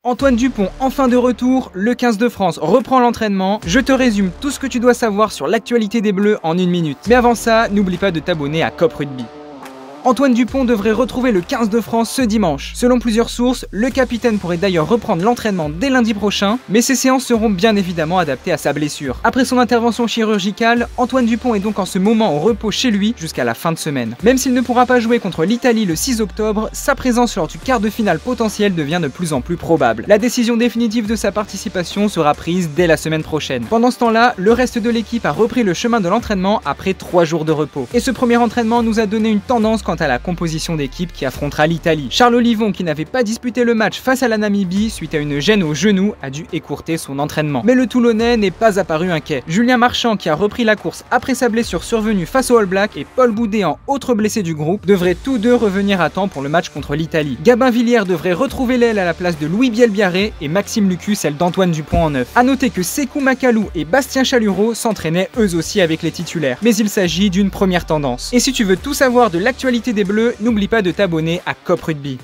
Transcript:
Antoine Dupont, enfin de retour, le 15 de France reprend l'entraînement. Je te résume tout ce que tu dois savoir sur l'actualité des Bleus en 1 minute. Mais avant ça, n'oublie pas de t'abonner à COP Rugby. Antoine Dupont devrait retrouver le 15 de France ce dimanche. Selon plusieurs sources, le capitaine pourrait d'ailleurs reprendre l'entraînement dès lundi prochain, mais ces séances seront bien évidemment adaptées à sa blessure. Après son intervention chirurgicale, Antoine Dupont est donc en ce moment au repos chez lui jusqu'à la fin de semaine. Même s'il ne pourra pas jouer contre l'Italie le 6 octobre, sa présence lors du quart de finale potentiel devient de plus en plus probable. La décision définitive de sa participation sera prise dès la semaine prochaine. Pendant ce temps-là, le reste de l'équipe a repris le chemin de l'entraînement après 3 jours de repos. Et ce premier entraînement nous a donné une tendance quant à la composition d'équipe qui affrontera l'Italie. Charles Olivon, qui n'avait pas disputé le match face à la Namibie suite à une gêne au genou, a dû écourter son entraînement. Mais le Toulonnais n'est pas apparu inquiet. Julien Marchand, qui a repris la course après sa blessure survenue face aux All Blacks, et Paul Boudéan, autre blessé du groupe, devraient tous deux revenir à temps pour le match contre l'Italie. Gabin Villière devrait retrouver l'aile à la place de Louis Bielbiarré et Maxime Lucu celle d'Antoine Dupont en neuf. A noter que Sékou Makalou et Bastien Chalureau s'entraînaient eux aussi avec les titulaires. Mais il s'agit d'une première tendance. Et si tu veux tout savoir de l'actualité des Bleus, n'oublie pas de t'abonner à COP Rugby.